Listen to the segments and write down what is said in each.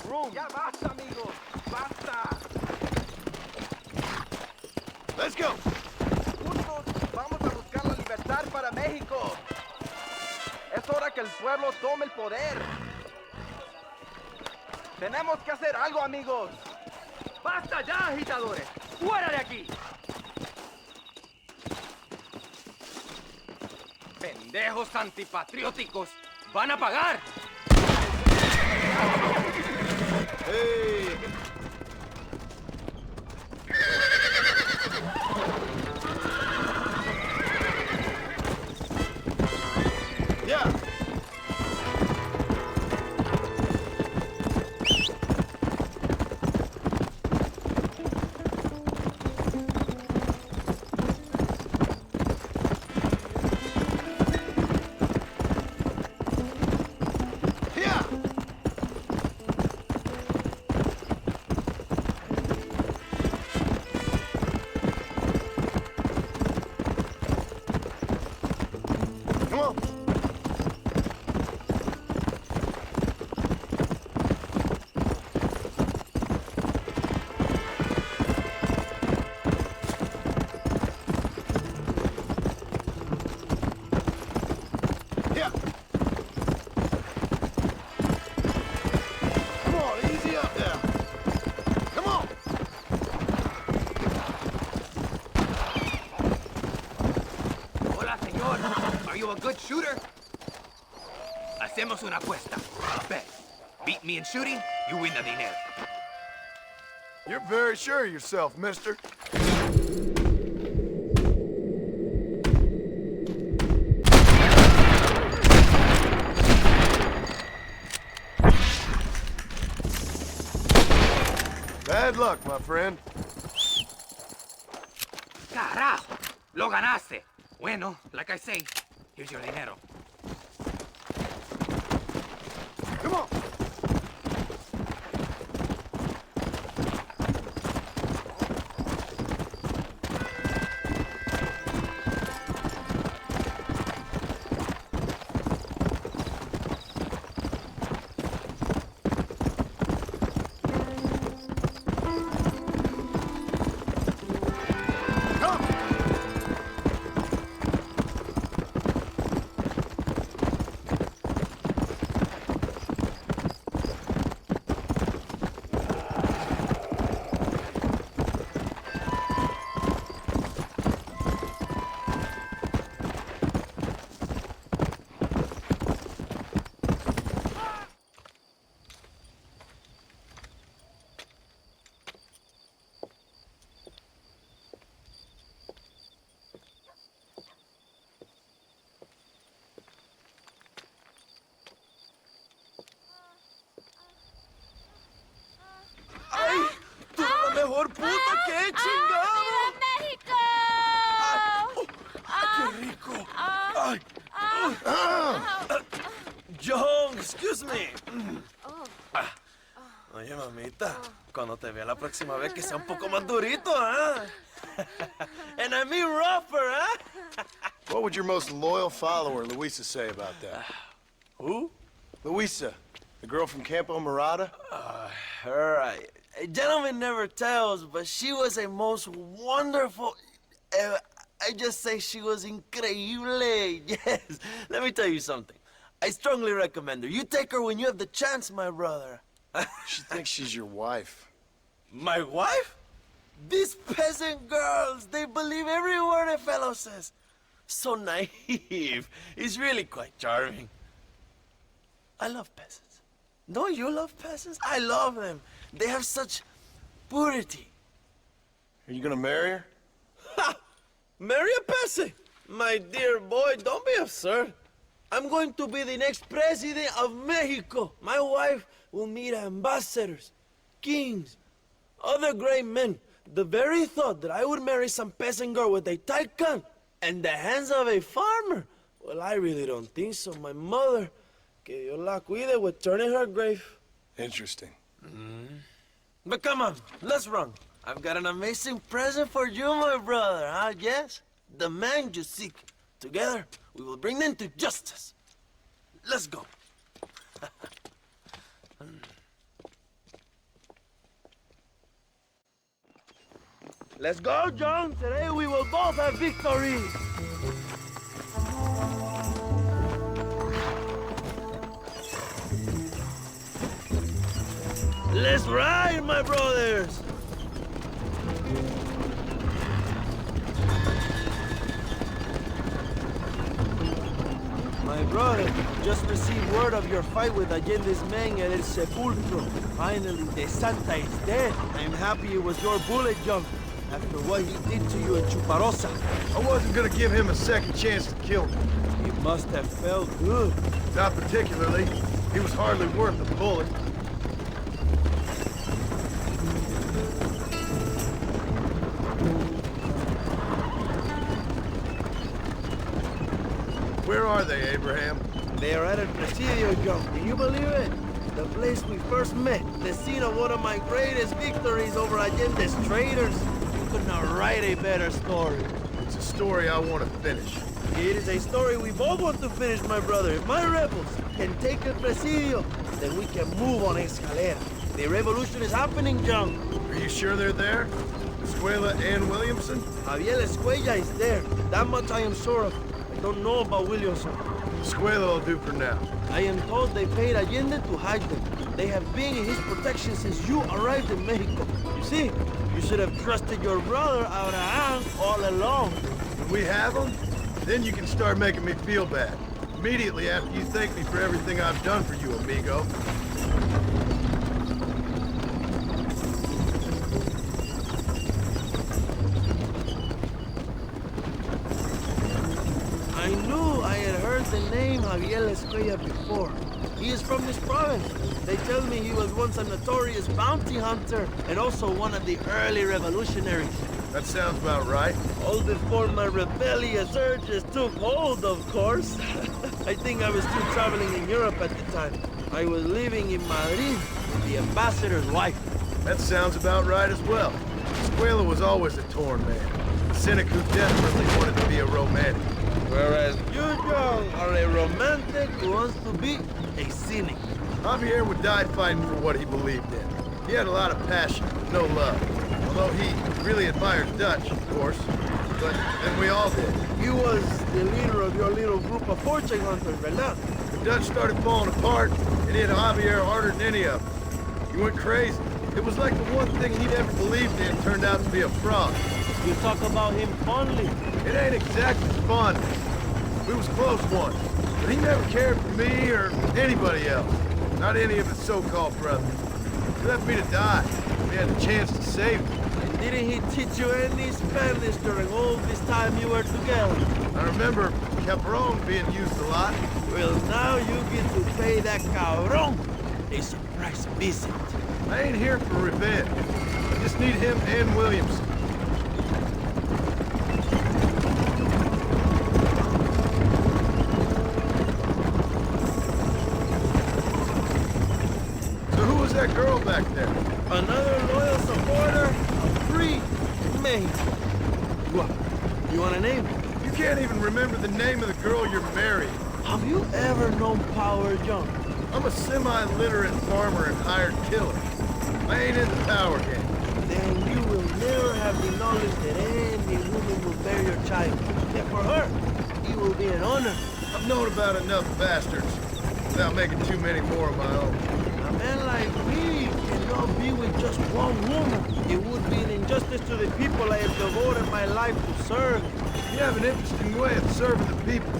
room. Ya basta, amigos. Basta. Let's go. Juntos vamos a buscar la libertad para México. Es hora que el pueblo tome el poder. Tenemos que hacer algo, amigos. ¡Basta ya, agitadores! ¡Fuera de aquí! ¡Pendejos antipatrióticos! ¡Van a pagar! Hey. Yeah. A good shooter? Hacemos una apuesta. Bet. Beat me in shooting, you win the dinero. You're very sure of yourself, mister. Bad luck, my friend. Carajo, lo ganaste. Bueno, like I say, here's your dinero. Come on. Mejor puto que chingado. ¡Viva México! ¡Qué rico! Ay. John, excuse me. Oye, mamita, cuando te vea la próxima vez que sea un poco más durito, ¿ah? And I mean rougher, ¿ah? What would your most loyal follower, Luisa, say about that? Who? Luisa, the girl from Campo Mirada? Her, a gentleman never tells, but she was a most wonderful... I just say she was increíble. Yes. Let me tell you something. I strongly recommend her. You take her when you have the chance, my brother. She thinks she's your wife. My wife? These peasant girls, they believe every word a fellow says. So naive. It's really quite charming. I love peasants. Don't you love peasants? I love them. They have such purity. Are you gonna marry her? Ha! Marry a peasant? My dear boy, don't be absurd. I'm going to be the next president of Mexico. My wife will meet ambassadors, kings, other great men. The very thought that I would marry some peasant girl with a tight gun and the hands of a farmer, well, I really don't think so. My mother, que Dios la cuide, would turn in her grave. Interesting. But come on, let's run. I've got an amazing present for you, my brother, huh? Yes? The man you seek. Together, we will bring them to justice. Let's go. Let's go, John. Today we will both have victory. Let's ride, my brothers. My brother, just received word of your fight with Allende's men at El Sepulcro. Finally, the Santa is dead. I'm happy it was your bullet, John. After what he did to you in Chuparosa. I wasn't gonna give him a second chance to kill me. It must have felt good. Not particularly. He was hardly worth a bullet. Where are they, Abraham? They are at El Presidio, John. Can you believe it? The place we first met. The scene of one of my greatest victories over Allende's traitors. You could not write a better story. It's a story I want to finish. It is a story we both want to finish, my brother. If my rebels can take El Presidio, then we can move on Escalera. The revolution is happening, John. Are you sure they're there? Escuela and Williamson? Javier Escuella is there. That much I am sure of. I don't know about Williamson. Escuela will do for now. I am told they paid Allende to hide them. They have been in his protection since you arrived in Mexico. You see, you should have trusted your brother, Abraham, all along. When we have them, then you can start making me feel bad. Immediately after you thank me for everything I've done for you, amigo. I knew I had heard the name Javier Escuella before. He is from this province. They tell me he was once a notorious bounty hunter and also one of the early revolutionaries. That sounds about right. All before my rebellious urges took hold, of course. I think I was still traveling in Europe at the time. I was living in Madrid with the ambassador's wife. That sounds about right as well. Escuela was always a torn man. A cynic who desperately wanted to be a romantic. Whereas you, John, are a romantic who wants to be a cynic. Javier would die fighting for what he believed in. He had a lot of passion, no love. Although he really admired Dutch, of course. But then we all did. He was the leader of your little group of fortune hunters, ¿verdad? The Dutch started falling apart, it hit Javier harder than any of them. He went crazy. It was like the one thing he'd ever believed in turned out to be a fraud. You talk about him fondly. It ain't exactly fun. We was close once, but he never cared for me or anybody else. Not any of his so-called brothers. He left me to die. We had a chance to save him. And didn't he teach you any Spanish during all this time you were together? I remember Capron being used a lot. Well, now you get to pay that cabron a surprise visit. I ain't here for revenge. I just need him and Williamson. So who was that girl back there? Another loyal supporter of free Mexico. What? You want a name? You can't even remember the name of the girl you're marrying. Have you ever known Power, John? I'm a semi-literate farmer and hired killer. I ain't in the power game. Then you will never have the knowledge that any woman will bear your child. And for her, it will be an honor. I've known about enough bastards without making too many more of my own. A man like me cannot be with just one woman. It would be an injustice to the people I have devoted my life to serve. You have an interesting way of serving the people.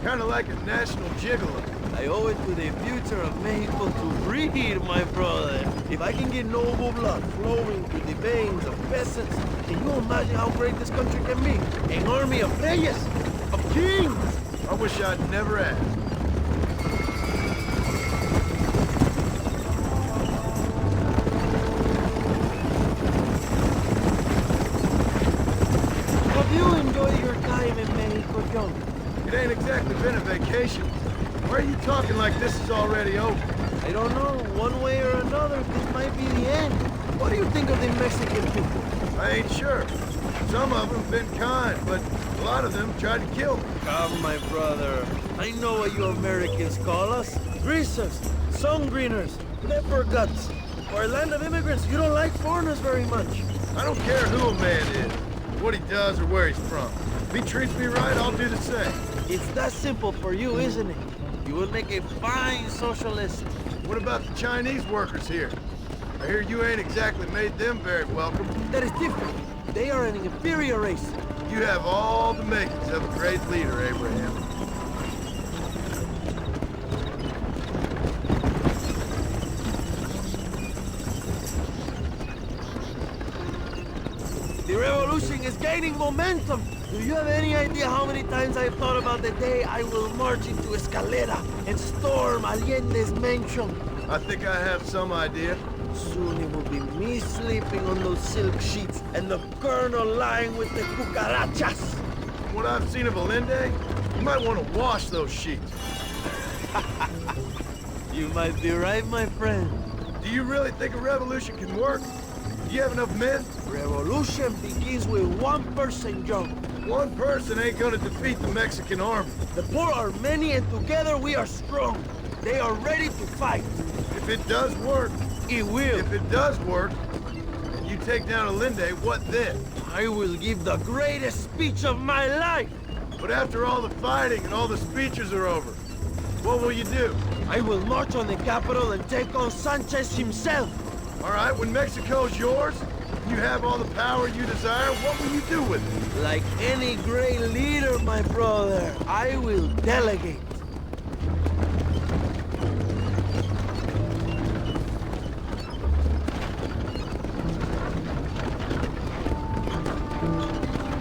Kind of like a national gigolo. I owe it to the future of Mexico to breed, my brother. If I can get noble blood flowing through the veins of peasants, can you imagine how great this country can be? An army of reyes, of kings. I wish I'd never asked. Have you enjoyed your time in Mexico, John? It ain't exactly been a vacation. Why are you talking like this is already over? I don't know. One way or another, this might be the end. What do you think of the Mexican people? I ain't sure. Some of them been kind, but a lot of them tried to kill me. Come, my brother. I know what you Americans call us. Greasers, sun greeners, leper guts. For a land of immigrants, you don't like foreigners very much. I don't care who a man is, what he does, or where he's from. If he treats me right, I'll do the same. It's that simple for you, isn't it? You will make a fine socialist. What about the Chinese workers here? I hear you ain't exactly made them very welcome. That is different. They are an inferior race. You have all the makings of a great leader, Abraham. The revolution is gaining momentum. Do you have any idea how many times I've thought about the day I will march into Escalera and storm Allende's mansion? I think I have some idea. Soon it will be me sleeping on those silk sheets and the colonel lying with the cucarachas. From what I've seen of Allende, you might want to wash those sheets. You might be right, my friend. Do you really think a revolution can work? Do you have enough men? Revolution begins with one person, John. One person ain't gonna defeat the Mexican army. The poor are many and together we are strong. They are ready to fight. If it does work, It will. if it does work, and you take down Allende, what then? I will give the greatest speech of my life. But after all the fighting and all the speeches are over, what will you do? I will march on the capital and take on Sanchez himself. All right, when Mexico's yours, you have all the power you desire, what will you do with it? Like any great leader, my brother, I will delegate.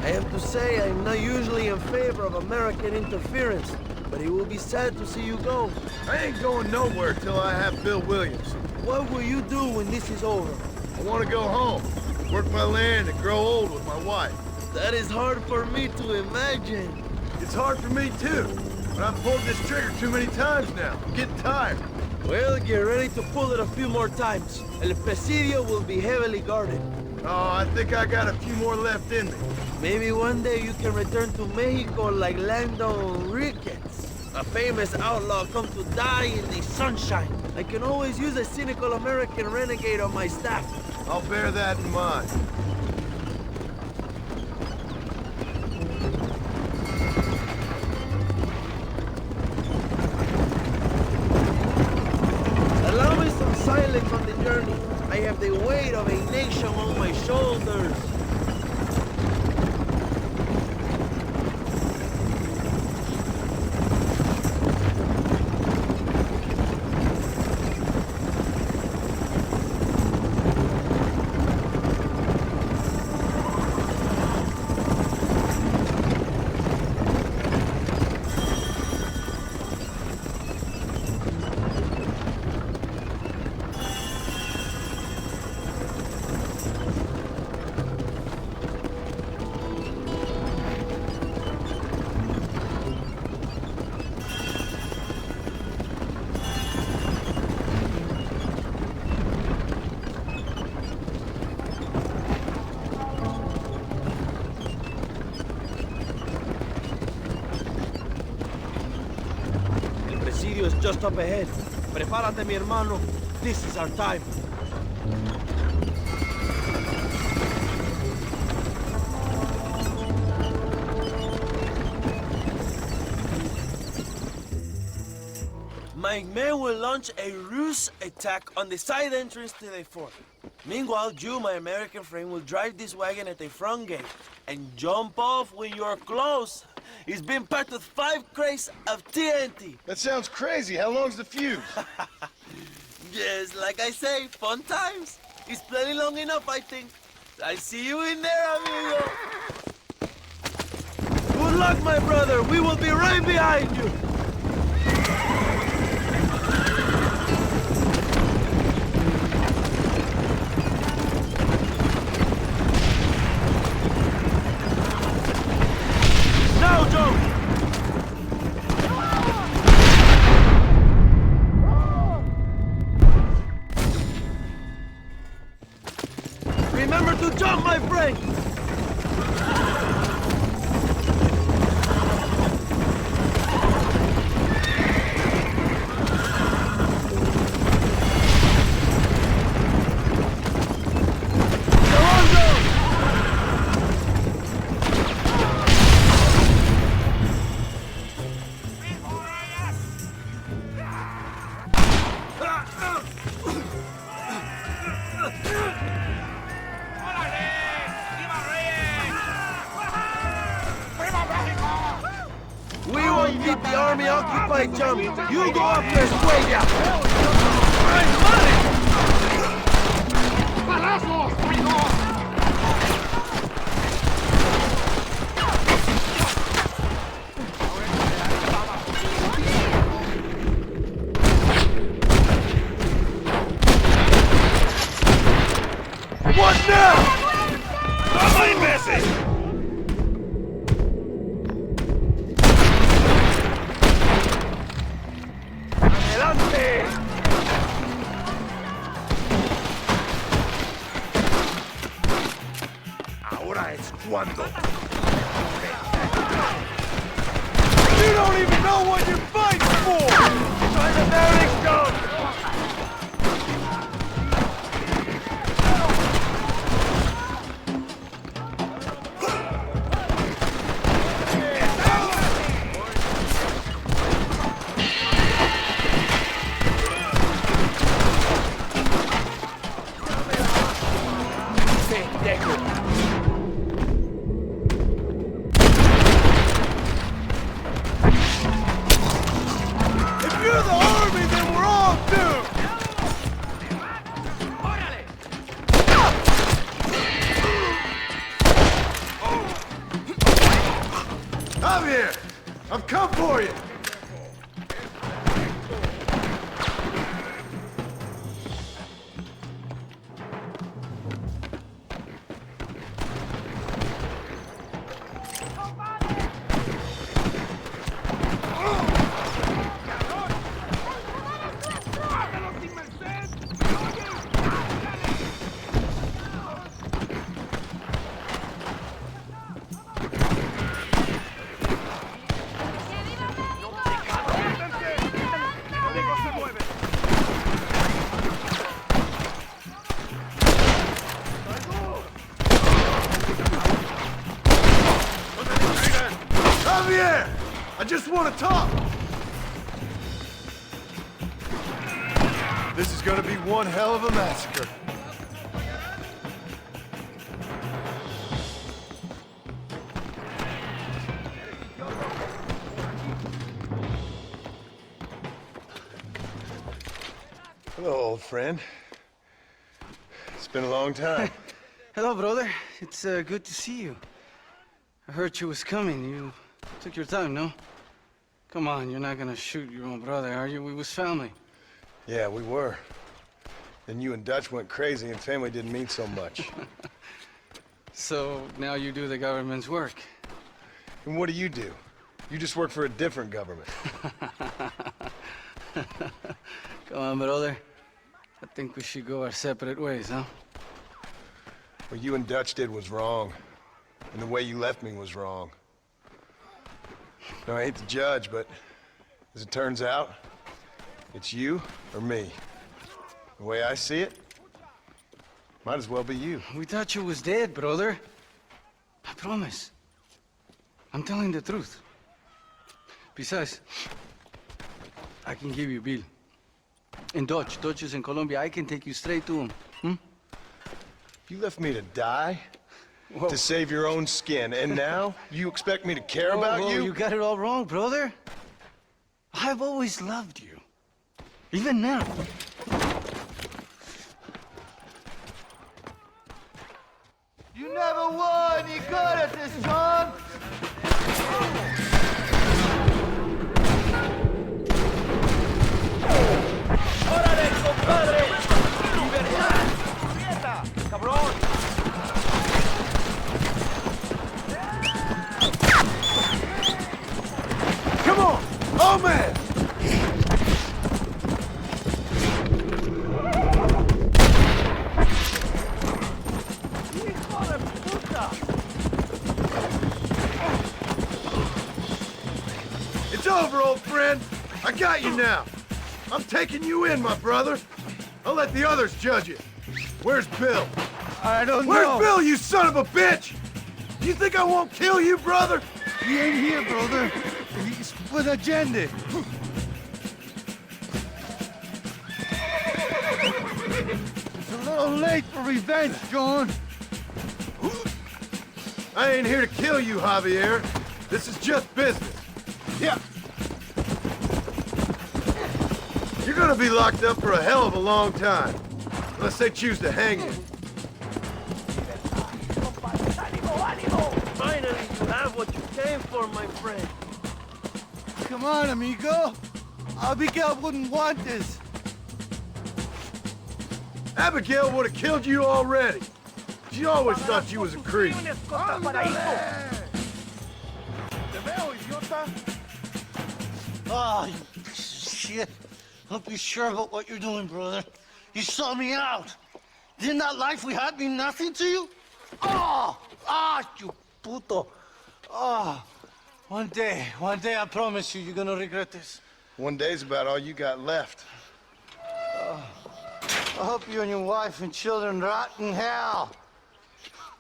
I have to say, I'm not usually in favor of American interference, but it will be sad to see you go. I ain't going nowhere till I have Bill Williams. What will you do when this is over? I want to go home, work my land, and grow old with my wife. That is hard for me to imagine. It's hard for me too, but I've pulled this trigger too many times now. I'm getting tired. Well, get ready to pull it a few more times. El Presidio will be heavily guarded. Oh, I think I got a few more left in me. Maybe one day you can return to Mexico like Lando Enriquez. A famous outlaw come to die in the sunshine. I can always use a cynical American renegade on my staff. I'll bear that in mind. Allow me some silence on the journey. I have the weight of a nation on my shoulders. Presidio is just up ahead. Prepárate, mi hermano. This is our time. My men will launch a ruse attack on the side entrance to the fort. Meanwhile, you, my American friend, will drive this wagon at the front gate and jump off when you're close. It's been packed with 5 crates of TNT. That sounds crazy. How long's the fuse? Yes, like I say, fun times. It's plenty long enough, I think. I see you in there, amigo. Good luck, my brother. We will be right behind you. Now, Joe! Remember to jump, my friend! Come on, Joe! keep the army occupied, chum. You go after Escuella. What now? ¡Toma, imbécil! ¡Adelante! Ahora es cuando. You don't even know what you're fighting for! Try the Mavericks go! If you're the army, then we're all doomed! Javier, I've come for you. Javier, I just want to talk. This is gonna be one hell of a massacre. Hello, old friend. It's been a long time. Hello, brother. It's good to see you. I heard you was coming. You took your time, no? Come on, you're not gonna shoot your own brother, are you? We was family. Yeah, we were. Then you and Dutch went crazy and family didn't mean so much. So now you do the government's work. And what do? You just work for a different government. Come on, brother. I think we should go our separate ways, huh? What you and Dutch did was wrong. And the way you left me was wrong. Now, I hate to judge, but as it turns out, it's you or me. The way I see it, might as well be you. We thought you was dead, brother. I promise. I'm telling the truth. Besides, I can give you Bill. And Dutch is in Colombia. I can take you straight to him. You left me to die? Whoa. To save your own skin, and now you expect me to care about Whoa, you? You got it all wrong, brother. I've always loved you. Even now. You never were any good at this, John! ¡Órale, compadre! ¡Libertad! ¡Quieta, cabrón! Come on! Oh, man! It's over, old friend. I got you now. I'm taking you in, my brother. I'll let the others judge it. Where's Bill? I don't Where's know. Bill, you son of a bitch? You think I won't kill you, brother? He ain't here, brother. He's with Agenda. It's a little late for revenge, John. I ain't here to kill you, Javier. This is just business. Yeah, You're gonna be locked up for a hell of a long time. Unless they choose to hang you. Finally, you have what you came for, my friend. Come on, amigo. Abigail wouldn't want this. Abigail would have killed you already. She always thought you was a creep. Oh, you piece of shit. Hope you're sure about what you're doing, brother. You saw me out. Didn't that life we had mean nothing to you? Oh, you puto. Oh, one day, I promise you, you're gonna regret this. One day's about all you got left. I hope you and your wife and children rot in hell.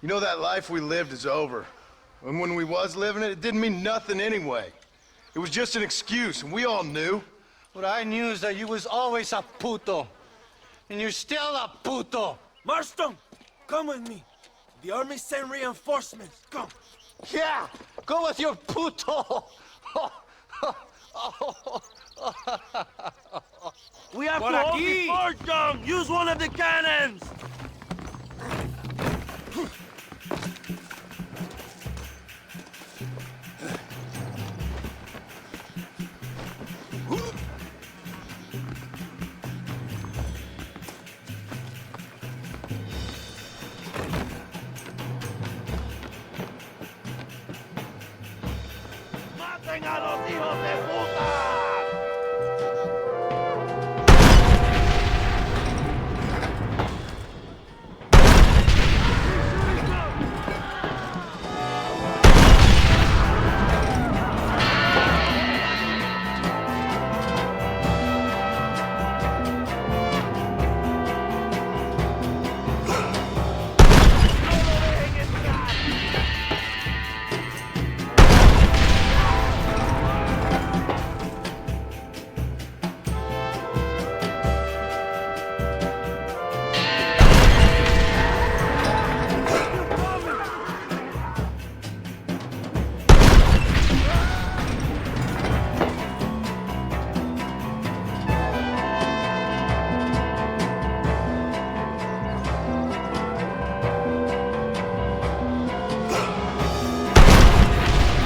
You know that life we lived is over. And when we was living it, it didn't mean nothing anyway. It was just an excuse, and we all knew. What I knew is that you was always a puto. And you're still a puto. Marston, come with me. The army sent reinforcements. Come. Yeah, go with your puto. We have to hold the fort down. Use one of the cannons. ¡Maten a los hijos de puta!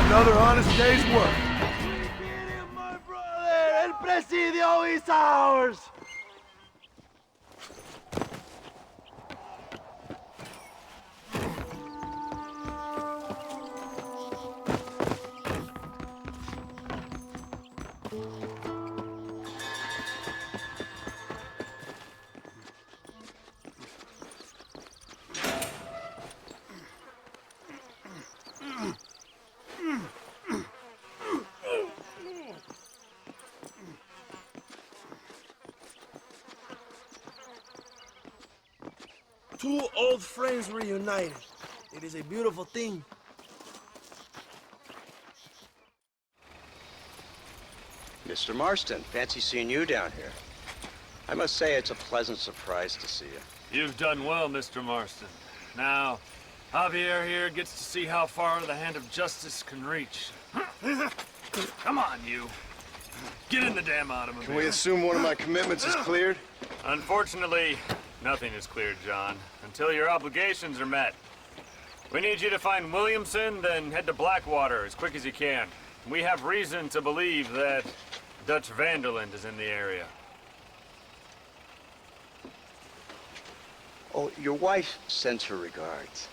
Another honest day's work. We beat him, my brother! El Presidio is ours! Two old friends reunited. It is a beautiful thing. Mr. Marston, fancy seeing you down here. I must say it's a pleasant surprise to see you. You've done well, Mr. Marston. Now, Javier here gets to see how far the hand of justice can reach. Come on, you. Get in the damn automobile. Can we assume one of my commitments is cleared? Unfortunately, nothing is cleared, John, until your obligations are met. We need you to find Williamson, then head to Blackwater as quick as you can. We have reason to believe that Dutch Vanderland is in the area. Oh, your wife sends her regards.